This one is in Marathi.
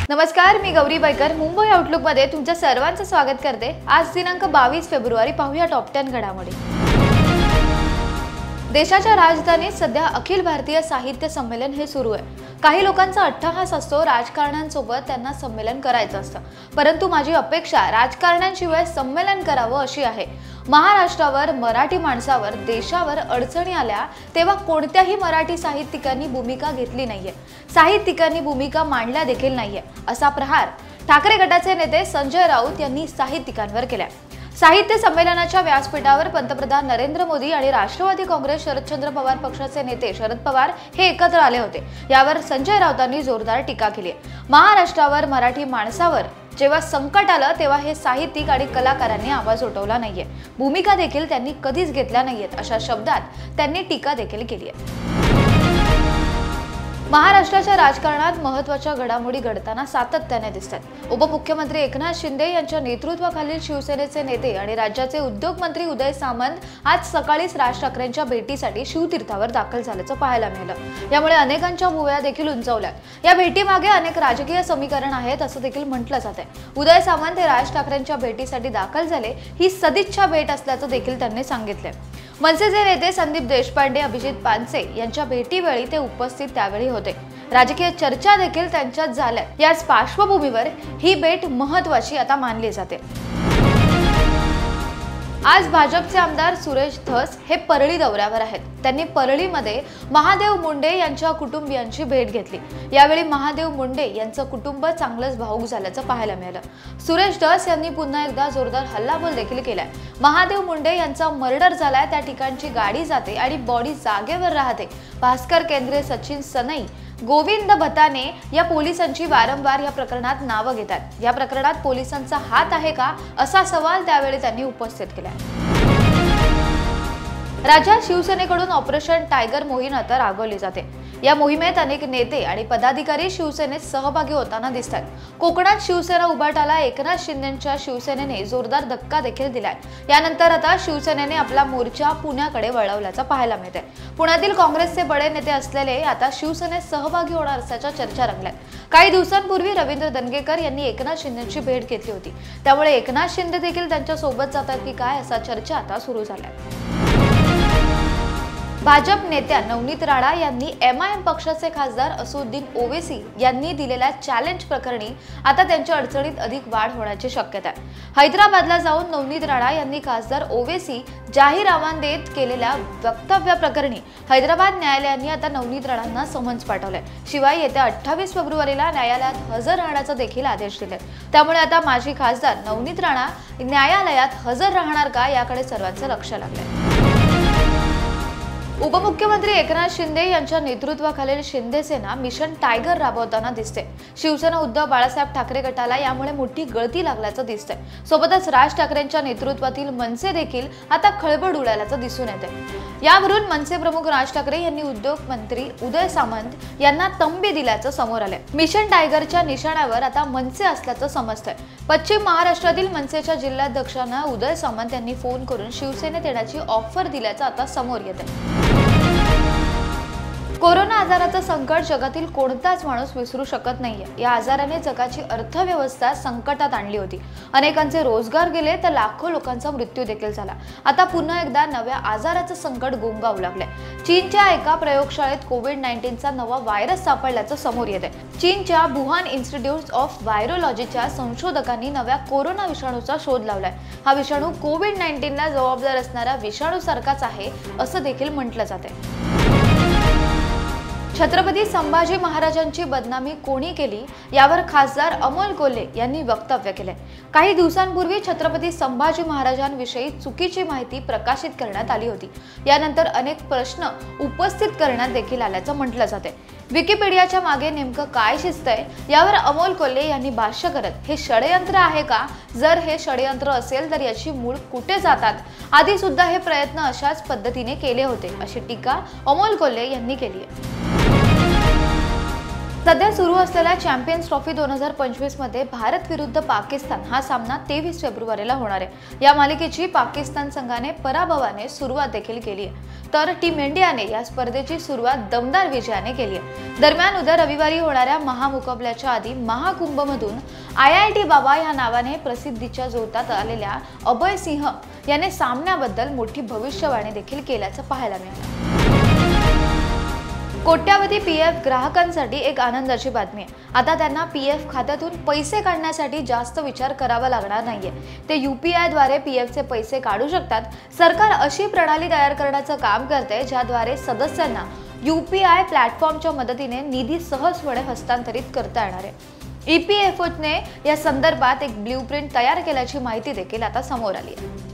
नमस्कार, मी गौरी बैकर मुंबई आउटलुक मध्ये तुमच्या सर्वांचं स्वागत करते। आज दिनांक 22 फेब्रुवारी पाहूया टॉप 10 घडामोडी। देशाच्या राजधानीत सध्या अखिल भारतीय साहित्य संमेलन हे सुरू आहे। काही लोकांचा अट्टहास असतो राजकारण्यांसोबत त्यांना संमेलन करायचं असतं, परंतु माझी अपेक्षा राजकारण्यांशिवाय संमेलन करावं अशी आहे। महाराष्ट्रावर, मराठी माणसावर, देशावर अडचणी आल्या तेव्हा कोणत्याही मराठी साहित्यिकांनी भूमिका घेतली नाहीये, साहित्यिकांनी भूमिका मांडल्या देखील नाहीये, असा प्रहार ठाकरे गटाचे नेते संजय राऊत यांनी साहित्यिकांवर केला। साहित्य संमेलनाच्या व्यासपीठावर पंतप्रधान नरेंद्र मोदी आणि राष्ट्रवादी काँग्रेस शरदचंद्र पवार पक्षाचे नेते शरद पवार हे एकत्र आले होते। यावर संजय राऊतांनी जोरदार टीका केली आहे। महाराष्ट्रावर, मराठी माणसावर जेव्हा संकट आलं तेव्हा हे साहित्यिक आणि कलाकारांनी आवाज उठवला नाहीये, भूमिका देखील त्यांनी कधीच घेतल्या नाहीयेत, अशा शब्दात त्यांनी टीका देखील केली आहे। महाराष्ट्राच्या राजकारणात महत्त्वाच्या घडामोडी घडताना सातत्याने दिसतात। उपमुख्यमंत्री एकनाथ शिंदे यांच्या नेतृत्वाखालील शिवसेनेचे नेते आणि राज्याचे उद्योग मंत्री उदय सामंत आज सकाळीच राज ठाकरेंच्या भेटीसाठी शिवतीर्थावर दाखल झाल्याचं पाहायला मिळालं। यामुळे अनेकांच्या भुवया देखील उंचावल्या। या भेटीमागे अनेक राजकीय समीकरण आहेत असं देखील म्हटलं जातंय। उदय सामंत हे राज ठाकरेंच्या भेटीसाठी दाखल झाले ही सदिच्छा भेट असल्याचं देखील त्यांनी सांगितलंय। मनसेचे नेते संदीप देशपांडे, अभिजित पानसे यांच्या भेटीवेळी ते उपस्थित त्यावेळी होते। राजकीय चर्चा देखील त्यांच्यात झाल्या। याच पार्श्वभूमीवर ही भेट महत्त्वाची आता मानली जाते। आज भाजपचे आमदार सुरेश धस हे परळी दौऱ्यावर आहेत। त्यांनी परळीमध्ये महादेव मुंडे यांच्या कुटुंबियांची भेट घेतली। यावेळी महादेव मुंडे यांचं कुटुंब चांगलंच भावूक झाल्याचं पाहायला मिळालं। सुरेश धस यांनी पुन्हा एकदा जोरदार हल्लाबोल देखील केलाय। महादेव मुंडे यांचा मर्डर झालाय, त्या ठिकाणची गाडी जाते आणि बॉडी जागेवर राहते। भास्कर केंद्रे, सचिन सनई, गोविंद भताने या पोलिसांची वारंवार या प्रकरणात नावं घेतात। या प्रकरणात पोलिसांचा हात आहे का असा सवाल त्यावेळी त्यांनी उपस्थित केला। राज्यात शिवसेनेकडून ऑपरेशन टायगर मोहीम आता राबवली जाते। या मोहिमेत अनेक नेते आणि पदाधिकारी शिवसेनेत सहभागी होताना दिसतात। कोकणात शिवसेना उभाटाला एकनाथ शिंदेंच्या शिवसेनेने जोरदार धक्का देखील दिलाय। यानंतर आता शिवसेनेने आपला मोर्चा पुण्याकडे वळवल्याचं पाहायला मिळतंय। पुण्यातील काँग्रेसचे बडे नेते असलेले आता शिवसेनेत सहभागी होणार असल्याच्या चर्चा रंगल्यात। काही दिवसांपूर्वी रवींद्र दंगेकर यांनी एकनाथ शिंदेंची भेट घेतली होती, त्यामुळे एकनाथ शिंदे देखील त्यांच्या सोबत जातात की काय असा चर्चा आता सुरू झाल्या। भाजप नेत्या नवनीत राणा यांनी MIM पक्षाचे खासदार असुद्दीन ओवेसी यांनी दिलेल्या चॅलेंज प्रकरणी आता त्यांच्या अडचणीत अधिक वाढ होण्याची शक्यता आहे। हैदराबादला जाऊन नवनीत राणा यांनी खासदार ओवेसी जाहीर आव्हान देत केलेल्या वक्तव्याप्रकरणी हैदराबाद न्यायालयाने आता नवनीत राणांना समन्स पाठवलंय। शिवाय येत्या 28 फेब्रुवारीला न्यायालयात हजर राहण्याचा देखील आदेश दिले। त्यामुळे आता माजी खासदार नवनीत राणा न्यायालयात हजर राहणार का याकडे सर्वांचं लक्ष लागलंय। उपमुख्यमंत्री एकनाथ शिंदे यांच्या नेतृत्वाखालील शिंदे सेना मिशन टायगर राबवताना दिसते। शिवसेना उद्धव बाळासाहेब ठाकरे गटाला यामुळे मोठी गळती लागल्याचं दिसतंय। सोबतच राज ठाकरेंच्या नेतृत्वातील मनसे देखील आता खळबळ उडाल्याचं दिसून येते। यावरून मनसे प्रमुख राज ठाकरे यांनी उद्योग मंत्री उदय सामंत यांना तंबी दिल्याचं समोर आलंय। मिशन टायगरच्या निशाण्यावर आता मनसे असल्याचं समजतंय। पश्चिम महाराष्ट्रातील मनसेच्या जिल्हाध्यक्षांना उदय सामंत यांनी फोन करून शिवसेनेत येण्याची ऑफर दिल्याचं आता समोर येतंय। कोरोना आजाराचं संकट जगातील कोणताच माणूस विसरू शकत नाहीये। या आजाराने जगाची अर्थव्यवस्था संकटात आणली होती। अनेकांचे रोजगार गेले तर लाखो लोकांचा मृत्यू देखील झाला। आता पुन्हा एकदा नव्या आजाराचं संकट गोंगावू लागलंय। चीनच्या एका प्रयोगशाळेत कोविड-19चा नवा व्हायरस सापडल्याचं समोर येतंय। चीनच्या वुहान इन्स्टिट्यूट ऑफ व्हायरोलॉजीच्या संशोधकांनी नव्या कोरोना विषाणूचा शोध लावलाय। हा विषाणू कोविड-19ला जबाबदार असणाऱ्या विषाणूसारखाच आहे असं देखील म्हटलं जातंय। छत्रपती संभाजी महाराजांची बदनामी कोणी केली यावर खासदार अमोल कोल्हे यांनी वक्तव्य केले। काही दिवसांपूर्वी छत्रपती संभाजी महाराजांविषयी चुकीची माहिती प्रकाशित करण्यात आली होती। यानंतर अनेक प्रश्न उपस्थित करण्यात देखील आल्याचं म्हटलं जाते। विकिपीडियाच्या मागे नेमकं काय शिजतंय यावर अमोल कोल्हे यांनी भाष्य करत हे षडयंत्र आहे का, जर हे षडयंत्र असेल तर याची मूळ कुठे जातात, आधी सुद्धा हे प्रयत्न अशाच पद्धतीने केले होते, अशी टीका अमोल कोल्हे यांनी केली आहे। सध्या सुरू असलेल्या चॅम्पियन्स ट्रॉफी 2025 मध्ये भारत विरुद्ध पाकिस्तान हा सामना 23 फेब्रुवारीला होणार आहे। या मालिकेची पाकिस्तान संघाने पराभवाने सुरुवात देखील केली आहे, तर टीम इंडियाने या स्पर्धेची सुरुवात दमदार विजयाने केली आहे। दरम्यान उद्या रविवारी होणाऱ्या महामुकाबल्याच्या आधी महाकुंभमधून IIT बाबा या नावाने प्रसिद्धीच्या जोरात आलेल्या अभय सिंह याने सामन्याबद्दल मोठी भविष्यवाणी देखील केल्याचं पाहायला मिळालं। कोट्यावधी PF ग्राहकांसाठी एक आनंदाची बातमी आहे। आता त्यांना PF खात्यातून पैसे काढण्यासाठी जास्त विचार करावा लागणार नाहीये। ते UPI द्वारे PF चे पैसे काढू शकतात। सरकार अशी प्रणाली तयार करण्याचं काम करते ज्याद्वारे सदस्यांना UPI प्लॅटफॉर्मच्या मदतीने निधी सहजपणे हस्तांतरित करता येणार आहे। EPFO ने या संदर्भात एक ब्ल्यूप्रिंट तयार केल्याची माहिती देखील आता समोर आली आहे।